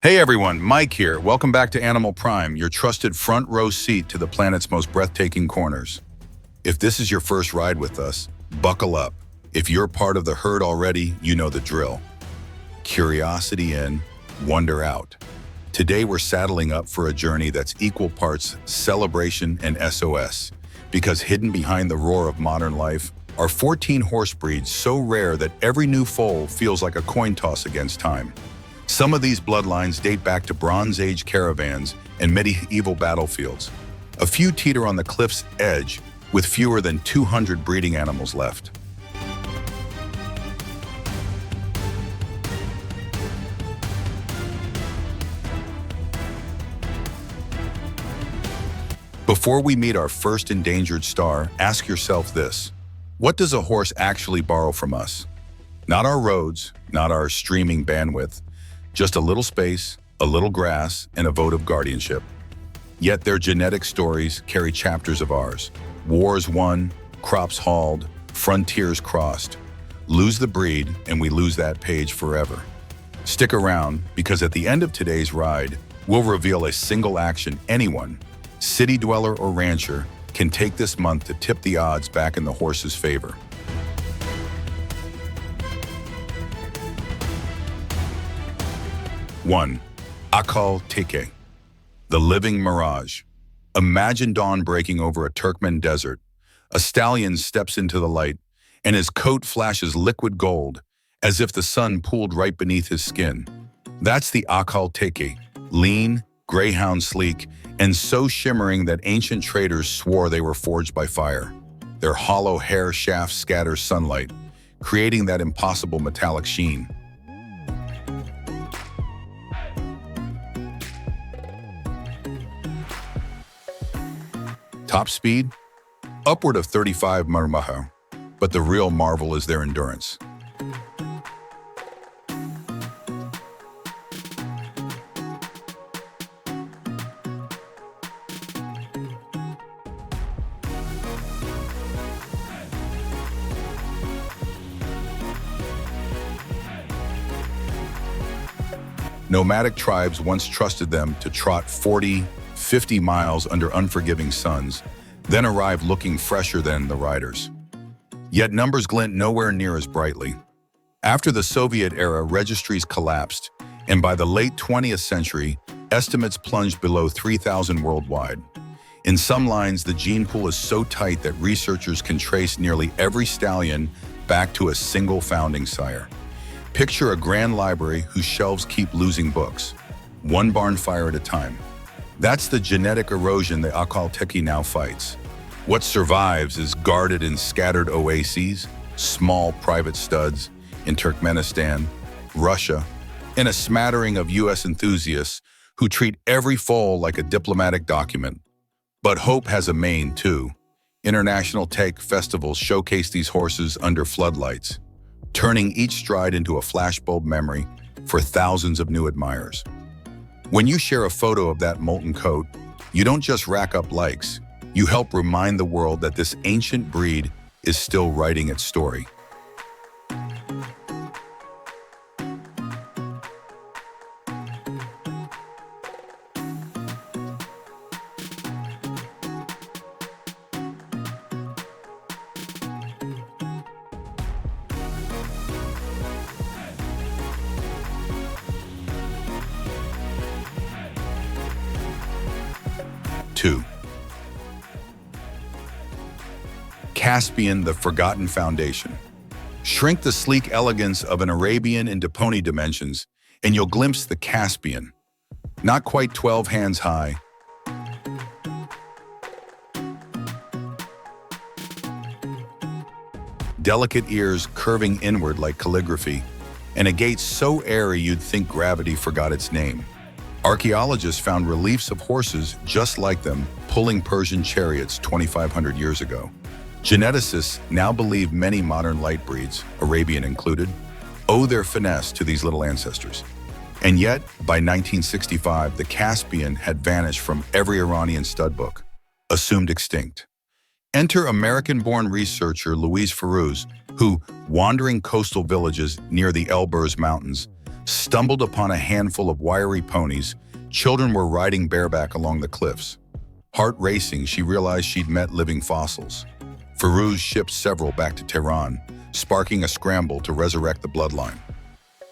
Hey everyone, Mike here. Welcome back to Animal Prime, your trusted front row seat to the planet's most breathtaking corners. If this is your first ride with us, buckle up. If you're part of the herd already, you know the drill. Curiosity in, wonder out. Today we're saddling up for a journey that's equal parts celebration and SOS, because hidden behind the roar of modern life are 14 horse breeds so rare that every new foal feels like a coin toss against time. Some of these bloodlines date back to Bronze Age caravans and medieval battlefields. A few teeter on the cliff's edge, with fewer than 200 breeding animals left. Before we meet our first endangered star, ask yourself this: what does a horse actually borrow from us? Not our roads, not our streaming bandwidth, just a little space, a little grass, and a vote of guardianship. Yet their genetic stories carry chapters of ours. Wars won, crops hauled, frontiers crossed. Lose the breed, and we lose that page forever. Stick around, because at the end of today's ride, we'll reveal a single action anyone, city dweller or rancher, can take this month to tip the odds back in the horse's favor. One, Akhal-Teke, the living mirage. Imagine dawn breaking over a Turkmen desert. A stallion steps into the light, and his coat flashes liquid gold, as if the sun pooled right beneath his skin. That's the Akhal-Teke, lean, greyhound sleek, and so shimmering that ancient traders swore they were forged by fire. Their hollow hair shafts scatter sunlight, creating that impossible metallic sheen. Top speed? Upward of 35 mph, but the real marvel is their endurance. Nomadic tribes once trusted them to trot 40, 50 miles under unforgiving suns, then arrive looking fresher than the riders. Yet numbers glint nowhere near as brightly. After the Soviet era, registries collapsed, and by the late 20th century, estimates plunged below 3,000 worldwide. In some lines, the gene pool is so tight that researchers can trace nearly every stallion back to a single founding sire. Picture a grand library whose shelves keep losing books, one barn fire at a time. That's the genetic erosion the Akhal-Teke now fights. What survives is guarded in scattered oases, small private studs in Turkmenistan, Russia, and a smattering of U.S. enthusiasts who treat every foal like a diplomatic document. But hope has a mane, too. International take festivals showcase these horses under floodlights, turning each stride into a flashbulb memory for thousands of new admirers. When you share a photo of that molten coat, you don't just rack up likes, you help remind the world that this ancient breed is still writing its story. Two, Caspian, the forgotten foundation. Shrink the sleek elegance of an Arabian into pony dimensions, and you'll glimpse the Caspian. Not quite 12 hands high, delicate ears curving inward like calligraphy, and a gait so airy you'd think gravity forgot its name. Archaeologists found reliefs of horses just like them pulling Persian chariots 2,500 years ago. Geneticists now believe many modern light breeds, Arabian included, owe their finesse to these little ancestors. And yet, by 1965, the Caspian had vanished from every Iranian stud book, assumed extinct. Enter American-born researcher Louise Ferruz, who, wandering coastal villages near the Elburz Mountains, stumbled upon a handful of wiry ponies. Children were riding bareback along the cliffs. Heart racing, she realized she'd met living fossils. Firouz shipped several back to Tehran, sparking a scramble to resurrect the bloodline.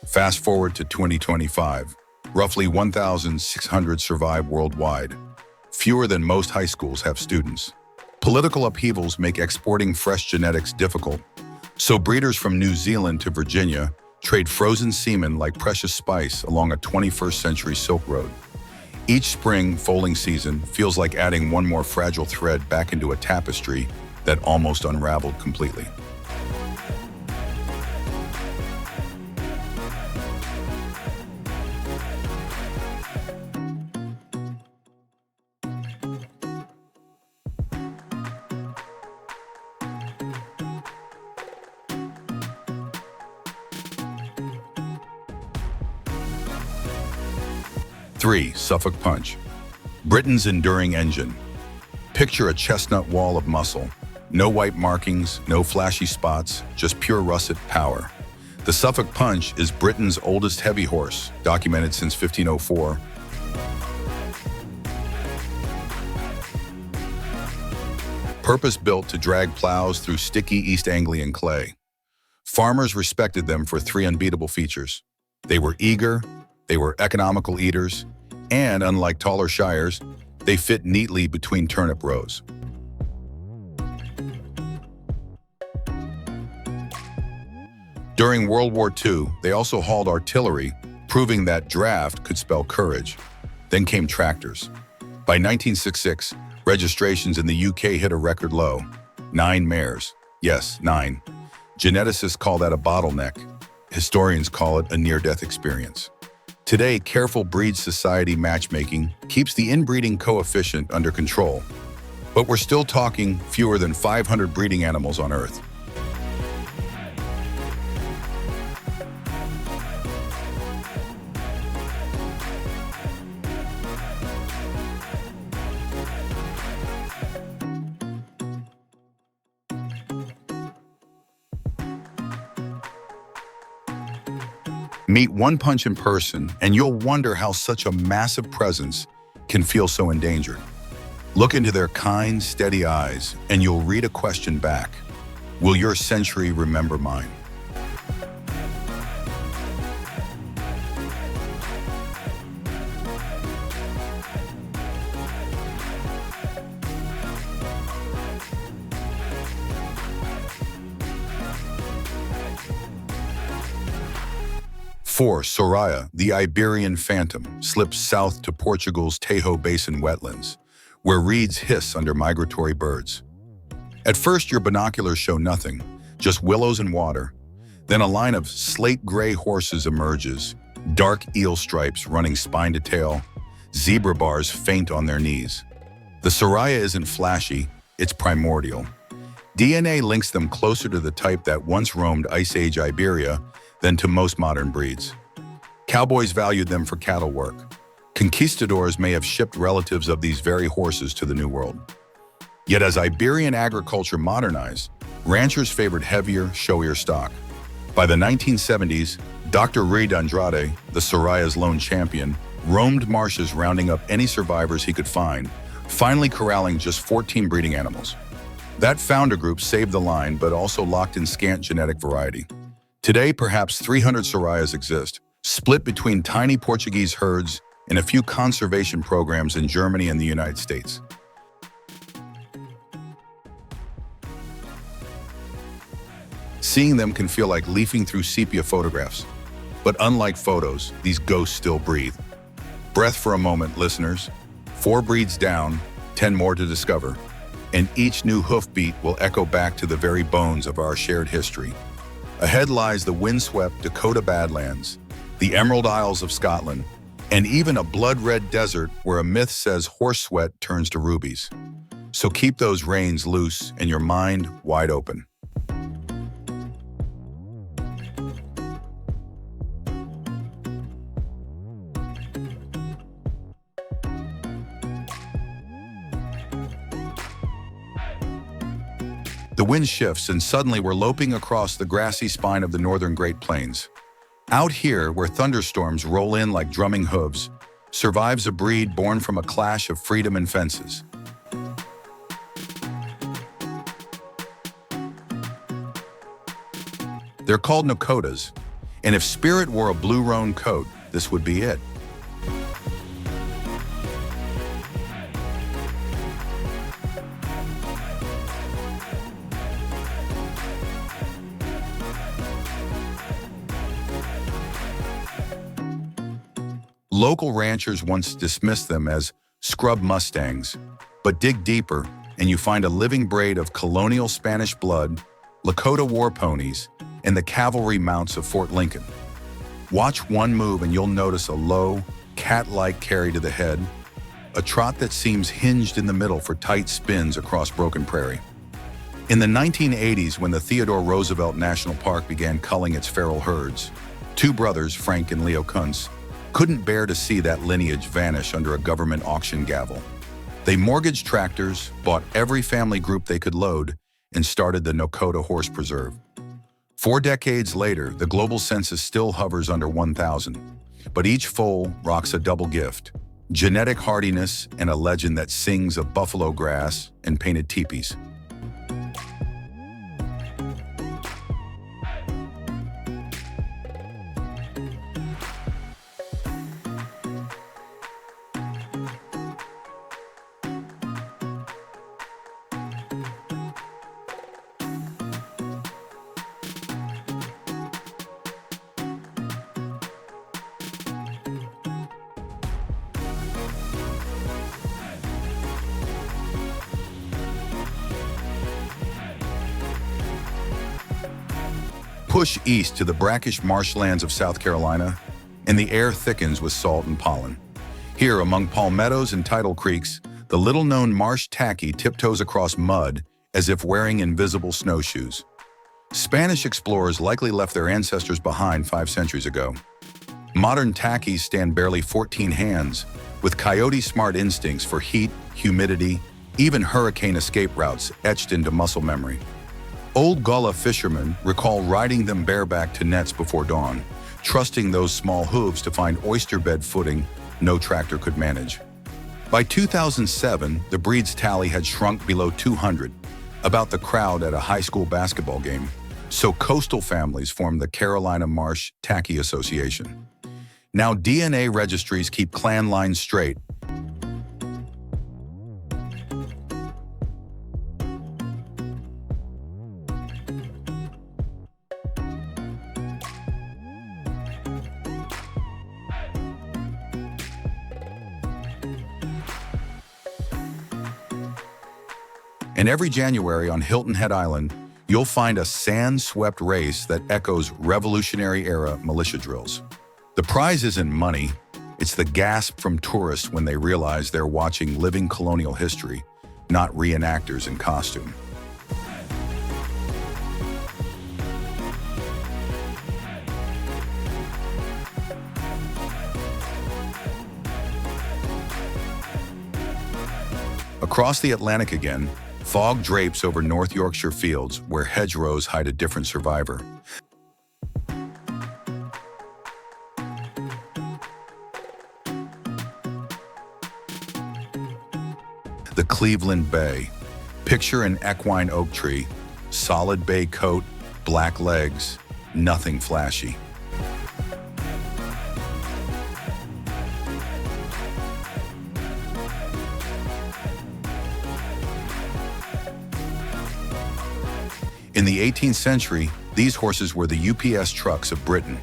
Fast forward to 2025. Roughly 1,600 survive worldwide. Fewer than most high schools have students. Political upheavals make exporting fresh genetics difficult, so breeders from New Zealand to Virginia trade frozen semen like precious spice along a 21st century Silk Road. Each spring foaling season feels like adding one more fragile thread back into a tapestry that almost unraveled completely. Three, Suffolk Punch. Britain's enduring engine. Picture a chestnut wall of muscle. No white markings, no flashy spots, just pure russet power. The Suffolk Punch is Britain's oldest heavy horse, documented since 1504. Purpose-built to drag plows through sticky East Anglian clay. Farmers respected them for three unbeatable features. They were eager, they were economical eaters, and unlike taller shires, they fit neatly between turnip rows. During World War II, they also hauled artillery, proving that draft could spell courage. Then came tractors. By 1966, registrations in the UK hit a record low. 9 mares. Yes, 9. Geneticists call that a bottleneck. Historians call it a near-death experience. Today, careful breed society matchmaking keeps the inbreeding coefficient under control. But we're still talking fewer than 500 breeding animals on Earth. Meet One Punch in person, and you'll wonder how such a massive presence can feel so endangered. Look into their kind, steady eyes, and you'll read a question back. Will your century remember mine? Four, Sorraia, the Iberian phantom, slips south to Portugal's Tajo Basin wetlands, where reeds hiss under migratory birds. At first, your binoculars show nothing, just willows and water. Then a line of slate-gray horses emerges, dark eel stripes running spine to tail, zebra bars faint on their knees. The Sorraia isn't flashy, it's primordial. DNA links them closer to the type that once roamed Ice Age Iberia than to most modern breeds. Cowboys valued them for cattle work. Conquistadors may have shipped relatives of these very horses to the New World. Yet as Iberian agriculture modernized, ranchers favored heavier, showier stock. By the 1970s, Dr. Reid Andrade, the Sorraia's lone champion, roamed marshes rounding up any survivors he could find, finally corralling just 14 breeding animals. That founder group saved the line, but also locked in scant genetic variety. Today, perhaps 300 Sorraias exist, split between tiny Portuguese herds and a few conservation programs in Germany and the United States. Seeing them can feel like leafing through sepia photographs. But unlike photos, these ghosts still breathe. Breath for a moment, listeners. 4 breeds down, 10 more to discover. And each new hoofbeat will echo back to the very bones of our shared history. Ahead lies the windswept Dakota Badlands, the Emerald Isles of Scotland, and even a blood-red desert where a myth says horse sweat turns to rubies. So keep those reins loose and your mind wide open. The wind shifts, and suddenly we're loping across the grassy spine of the northern Great Plains. Out here, where thunderstorms roll in like drumming hooves, survives a breed born from a clash of freedom and fences. They're called Nokotas, and if Spirit wore a Blue-Roan coat, this would be it. Local ranchers once dismissed them as scrub mustangs, but dig deeper and you find a living braid of colonial Spanish blood, Lakota war ponies, and the cavalry mounts of Fort Lincoln. Watch one move and you'll notice a low, cat-like carry to the head, a trot that seems hinged in the middle for tight spins across broken prairie. In the 1980s, when the Theodore Roosevelt National Park began culling its feral herds, two brothers, Frank and Leo Kuntz, couldn't bear to see that lineage vanish under a government auction gavel. They mortgaged tractors, bought every family group they could load, and started the Nokota Horse Preserve. 4 decades later, the global census still hovers under 1,000, but each foal rocks a double gift: genetic hardiness and a legend that sings of buffalo grass and painted teepees. Push east to the brackish marshlands of South Carolina, and the air thickens with salt and pollen. Here, among palmettos and tidal creeks, the little-known marsh tacky tiptoes across mud as if wearing invisible snowshoes. Spanish explorers likely left their ancestors behind 5 centuries ago. Modern tackies stand barely 14 hands, with coyote-smart instincts for heat, humidity, even hurricane escape routes etched into muscle memory. Old Gullah fishermen recall riding them bareback to nets before dawn, trusting those small hooves to find oyster bed footing no tractor could manage. By 2007, the breed's tally had shrunk below 200, about the crowd at a high school basketball game, so coastal families formed the Carolina Marsh Tacky Association. Now DNA registries keep clan lines straight. And every January on Hilton Head Island, you'll find a sand-swept race that echoes Revolutionary-era militia drills. The prize isn't money, it's the gasp from tourists when they realize they're watching living colonial history, not reenactors in costume. Across the Atlantic again, fog drapes over North Yorkshire fields where hedgerows hide a different survivor. The Cleveland Bay. Picture an equine oak tree, solid bay coat, black legs, nothing flashy. In the 18th century, these horses were the UPS trucks of Britain,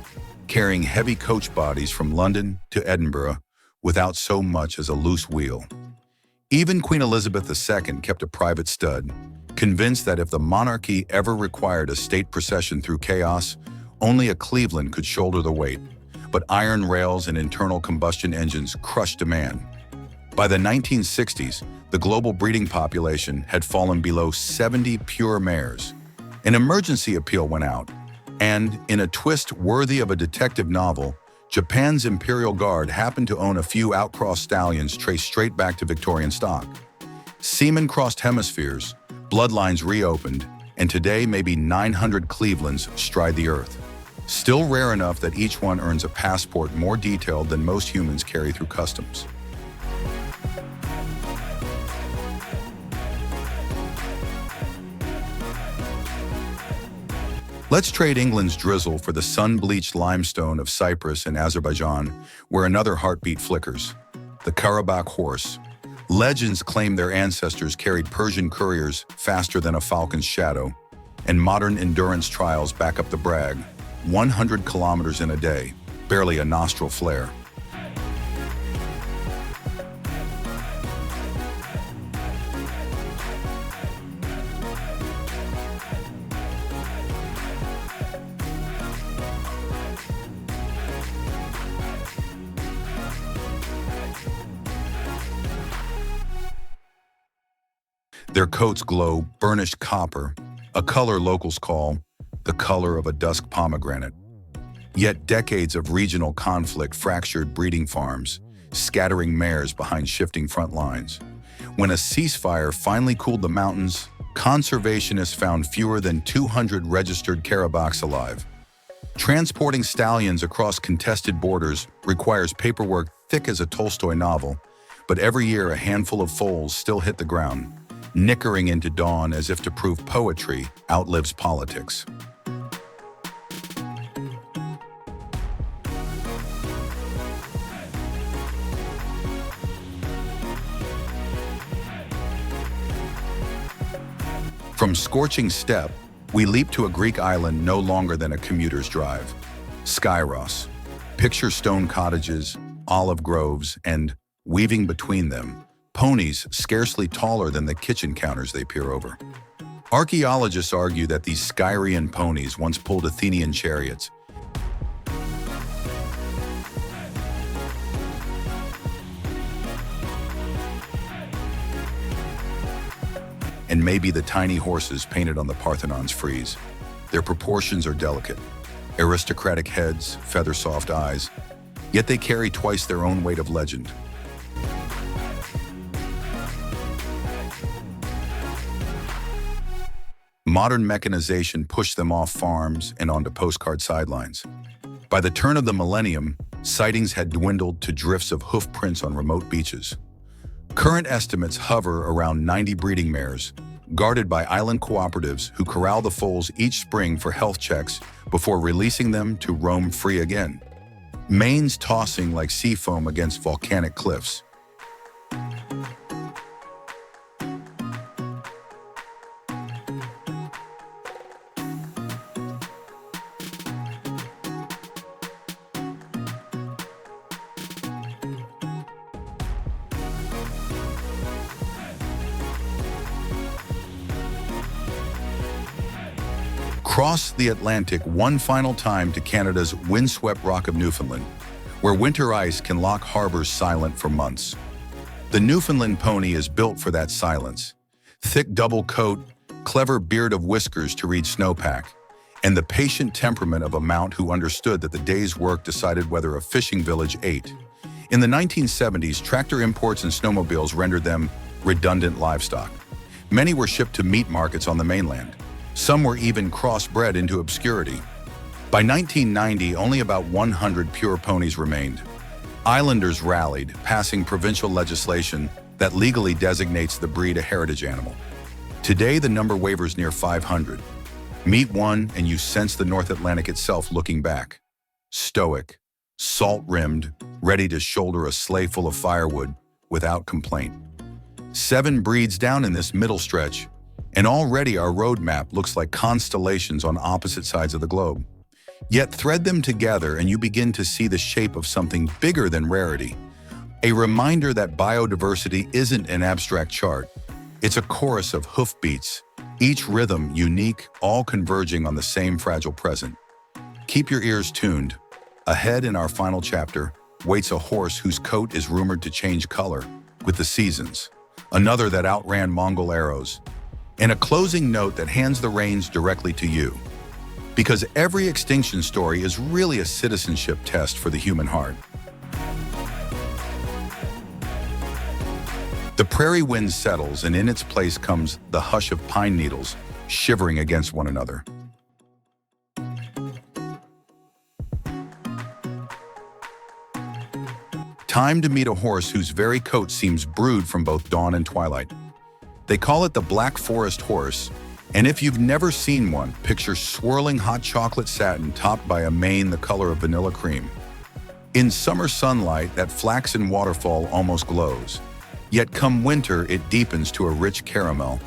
carrying heavy coach bodies from London to Edinburgh without so much as a loose wheel. Even Queen Elizabeth II kept a private stud, convinced that if the monarchy ever required a state procession through chaos, only a Cleveland could shoulder the weight. But iron rails and internal combustion engines crushed demand. By the 1960s, the global breeding population had fallen below 70 pure mares. An emergency appeal went out, and in a twist worthy of a detective novel, Japan's Imperial Guard happened to own a few outcrossed stallions traced straight back to Victorian stock. Semen crossed hemispheres, bloodlines reopened, and today maybe 900 Clevelands stride the earth. Still rare enough that each one earns a passport more detailed than most humans carry through customs. Let's trade England's drizzle for the sun-bleached limestone of Cyprus and Azerbaijan, where another heartbeat flickers. The Karabakh horse. Legends claim their ancestors carried Persian couriers faster than a falcon's shadow, and modern endurance trials back up the brag. 100 kilometers in a day, barely a nostril flare. Their coats glow burnished copper, a color locals call the color of a dusk pomegranate. Yet decades of regional conflict fractured breeding farms, scattering mares behind shifting front lines. When a ceasefire finally cooled the mountains, conservationists found fewer than 200 registered Karabaks alive. Transporting stallions across contested borders requires paperwork thick as a Tolstoy novel, but every year a handful of foals still hit the ground, nickering into dawn as if to prove poetry outlives politics. From scorching steppe, we leap to a Greek island no longer than a commuter's drive. Skyros. Picture stone cottages, olive groves, and, weaving between them, ponies scarcely taller than the kitchen counters they peer over. Archaeologists argue that these Skyrian ponies once pulled Athenian chariots, and maybe the tiny horses painted on the Parthenon's frieze. Their proportions are delicate. Aristocratic heads, feather-soft eyes, yet they carry twice their own weight of legend. Modern mechanization pushed them off farms and onto postcard sidelines. By the turn of the millennium, sightings had dwindled to drifts of hoof prints on remote beaches. Current estimates hover around 90 breeding mares, guarded by island cooperatives who corral the foals each spring for health checks before releasing them to roam free again. Manes tossing like sea foam against volcanic cliffs. Cross the Atlantic one final time to Canada's windswept rock of Newfoundland, where winter ice can lock harbors silent for months. The Newfoundland pony is built for that silence. Thick double coat, clever beard of whiskers to read snowpack, and the patient temperament of a mount who understood that the day's work decided whether a fishing village ate. In the 1970s, tractor imports and snowmobiles rendered them redundant livestock. Many were shipped to meat markets on the mainland. Some were even crossbred into obscurity. By 1990, only about 100 pure ponies remained. Islanders rallied, passing provincial legislation that legally designates the breed a heritage animal. Today, the number wavers near 500. Meet one, and you sense the North Atlantic itself looking back. Stoic, salt-rimmed, ready to shoulder a sleigh full of firewood without complaint. 7 breeds down in this middle stretch, and already our roadmap looks like constellations on opposite sides of the globe. Yet thread them together and you begin to see the shape of something bigger than rarity. A reminder that biodiversity isn't an abstract chart. It's a chorus of hoofbeats, each rhythm unique, all converging on the same fragile present. Keep your ears tuned. Ahead in our final chapter waits a horse whose coat is rumored to change color with the seasons, another that outran Mongol arrows, and a closing note that hands the reins directly to you. Because every extinction story is really a citizenship test for the human heart. The prairie wind settles, and in its place comes the hush of pine needles shivering against one another. Time to meet a horse whose very coat seems brewed from both dawn and twilight. They call it the Black Forest horse, and if you've never seen one, picture swirling hot chocolate satin topped by a mane the color of vanilla cream. In summer sunlight, that flaxen waterfall almost glows, yet come winter, it deepens to a rich caramel.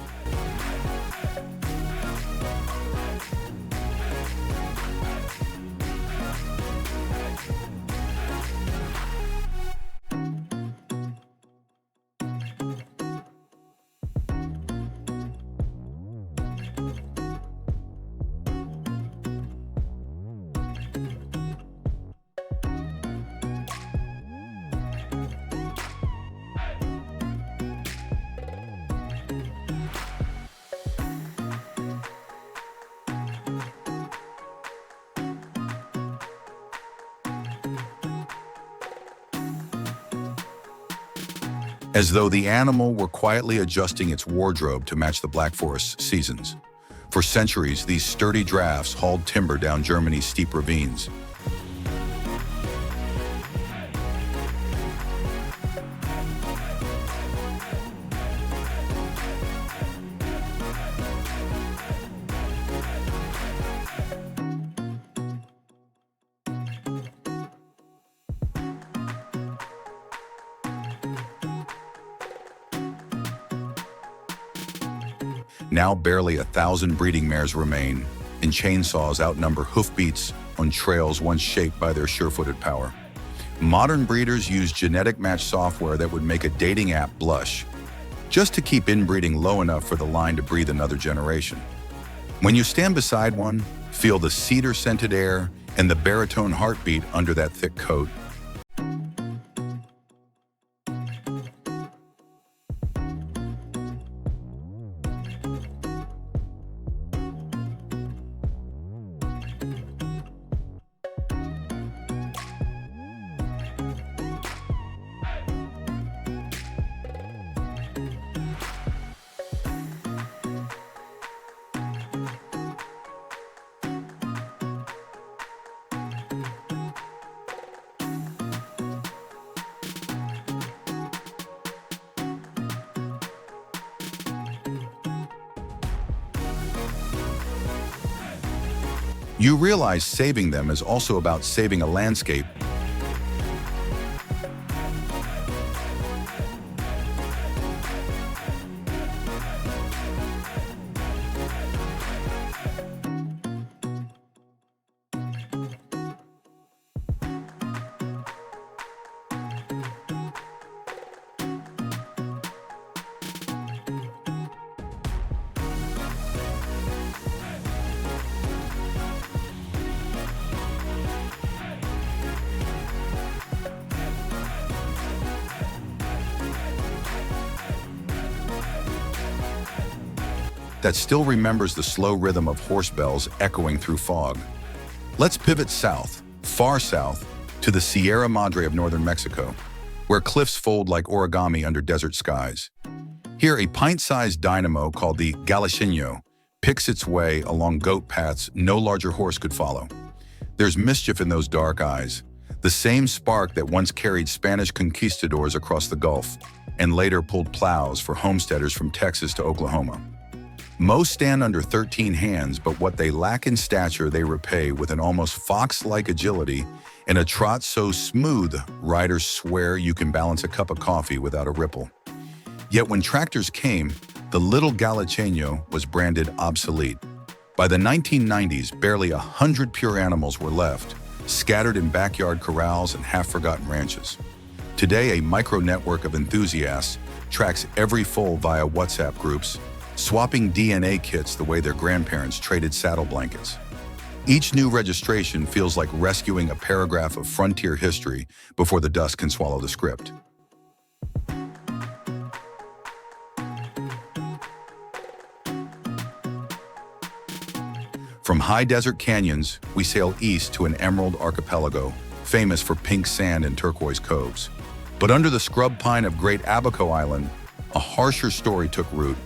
As though the animal were quietly adjusting its wardrobe to match the Black Forest's seasons. For centuries, these sturdy drafts hauled timber down Germany's steep ravines. Now barely 1,000 breeding mares remain, and chainsaws outnumber hoofbeats on trails once shaped by their sure-footed power. Modern breeders use genetic match software that would make a dating app blush, just to keep inbreeding low enough for the line to breathe another generation. When you stand beside one, feel the cedar-scented air and the baritone heartbeat under that thick coat. You realize saving them is also about saving a landscape. That still remembers the slow rhythm of horse bells echoing through fog. Let's pivot south, far south, to the Sierra Madre of northern Mexico, where cliffs fold like origami under desert skies. Here, a pint-sized dynamo called the Galiceño picks its way along goat paths no larger horse could follow. There's mischief in those dark eyes, the same spark that once carried Spanish conquistadors across the Gulf and later pulled plows for homesteaders from Texas to Oklahoma. Most stand under 13 hands, but what they lack in stature they repay with an almost fox-like agility and a trot so smooth, riders swear you can balance a cup of coffee without a ripple. Yet when tractors came, the little Galiceño was branded obsolete. By the 1990s, barely 100 pure animals were left, scattered in backyard corrals and half-forgotten ranches. Today, a micro-network of enthusiasts tracks every foal via WhatsApp groups, swapping DNA kits the way their grandparents traded saddle blankets. Each new registration feels like rescuing a paragraph of frontier history before the dust can swallow the script. From high desert canyons, we sail east to an emerald archipelago, famous for pink sand and turquoise coves. But under the scrub pine of Great Abaco Island, a harsher story took root.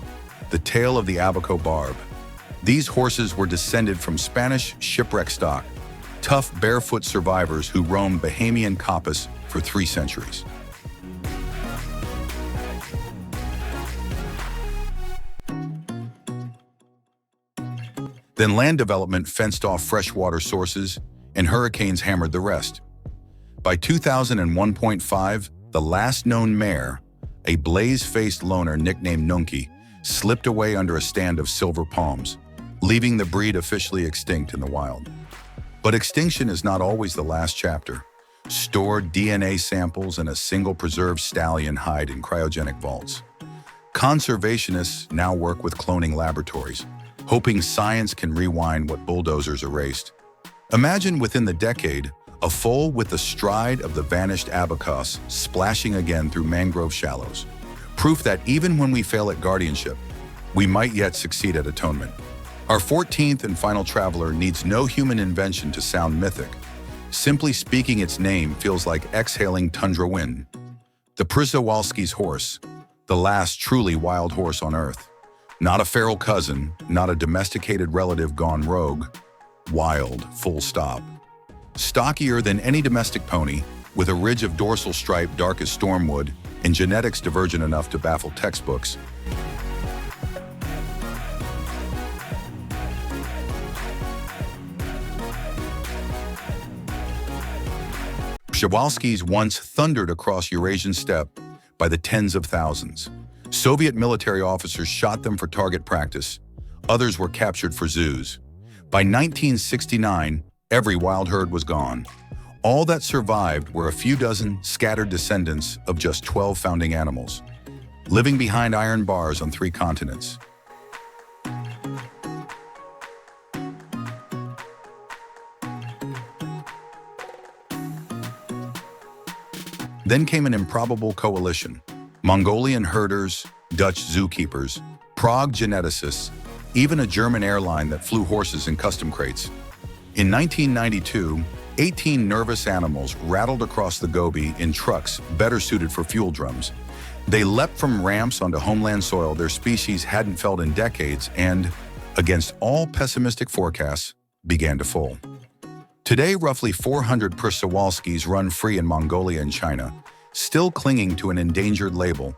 The tale of the Abaco Barb. These horses were descended from Spanish shipwreck stock, tough barefoot survivors who roamed Bahamian Caucasus for 3 centuries. Then land development fenced off freshwater sources, and hurricanes hammered the rest. By 2001.5, the last known mare, a blaze-faced loner nicknamed Nunki, slipped away under a stand of silver palms, leaving the breed officially extinct in the wild. But extinction is not always the last chapter. Stored DNA samples in a single preserved stallion hide in cryogenic vaults. Conservationists now work with cloning laboratories, hoping science can rewind what bulldozers erased. Imagine within the decade, a foal with the stride of the vanished Abaco splashing again through mangrove shallows. Proof that even when we fail at guardianship, we might yet succeed at atonement. Our 14th and final traveler needs no human invention to sound mythic. Simply speaking its name feels like exhaling tundra wind. The Przewalski's horse, the last truly wild horse on Earth. Not a feral cousin, not a domesticated relative gone rogue. Wild, full stop. Stockier than any domestic pony, with a ridge of dorsal stripe dark as stormwood and genetics divergent enough to baffle textbooks. Przewalskis once thundered across Eurasian steppe by the tens of thousands. Soviet military officers shot them for target practice. Others were captured for zoos. By 1969, every wild herd was gone. All that survived were a few dozen scattered descendants of just 12 founding animals, living behind iron bars on 3 continents. Then came an improbable coalition. Mongolian herders, Dutch zookeepers, Prague geneticists, even a German airline that flew horses in custom crates. In 1992, 18 nervous animals rattled across the Gobi in trucks better suited for fuel drums. They leapt from ramps onto homeland soil their species hadn't felt in decades and, against all pessimistic forecasts, began to foal. Today, roughly 400 Przewalskis run free in Mongolia and China, still clinging to an endangered label,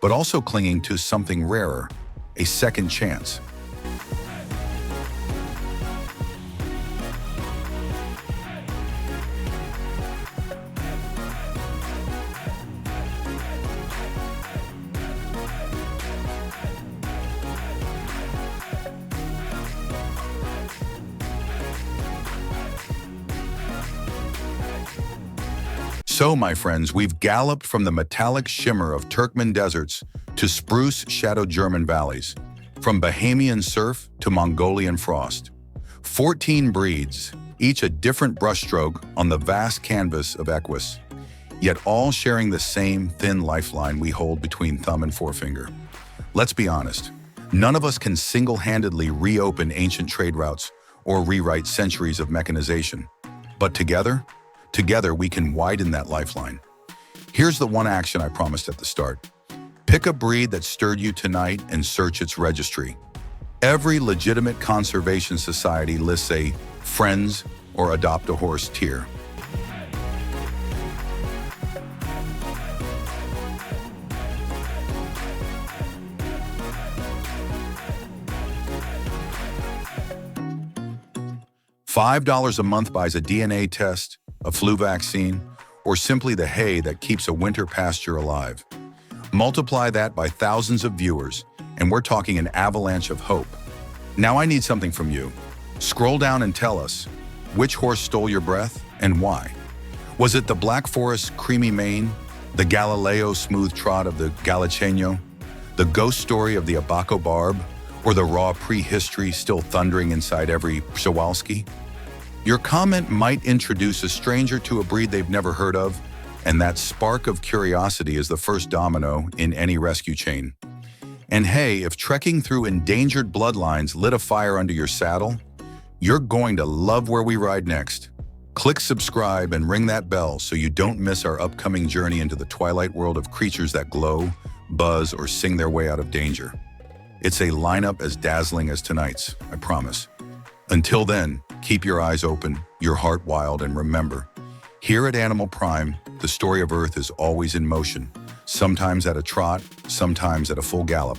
but also clinging to something rarer, a second chance. So, my friends, we've galloped from the metallic shimmer of Turkmen deserts to spruce shadowed German valleys, from Bahamian surf to Mongolian frost. 14 breeds, each a different brushstroke on the vast canvas of Equus, yet all sharing the same thin lifeline we hold between thumb and forefinger. Let's be honest, none of us can single-handedly reopen ancient trade routes or rewrite centuries of mechanization. But together we can widen that lifeline. Here's the one action I promised at the start. Pick a breed that stirred you tonight and search its registry. Every legitimate conservation society lists a friends or adopt a horse tier. $5 a month buys a DNA test, a flu vaccine, or simply the hay that keeps a winter pasture alive. Multiply that by thousands of viewers, and we're talking an avalanche of hope. Now I need something from you. Scroll down and tell us, which horse stole your breath and why? Was it the Black Forest creamy mane, the Galileo smooth trot of the Galiceño, the ghost story of the Abaco Barb, or the raw prehistory still thundering inside every Przewalski? Your comment might introduce a stranger to a breed they've never heard of, and that spark of curiosity is the first domino in any rescue chain. And hey, if trekking through endangered bloodlines lit a fire under your saddle, you're going to love where we ride next. Click subscribe and ring that bell so you don't miss our upcoming journey into the twilight world of creatures that glow, buzz, or sing their way out of danger. It's a lineup as dazzling as tonight's, I promise. Until then, keep your eyes open, your heart wild, and remember, here at Animal Prime, the story of Earth is always in motion, sometimes at a trot, sometimes at a full gallop.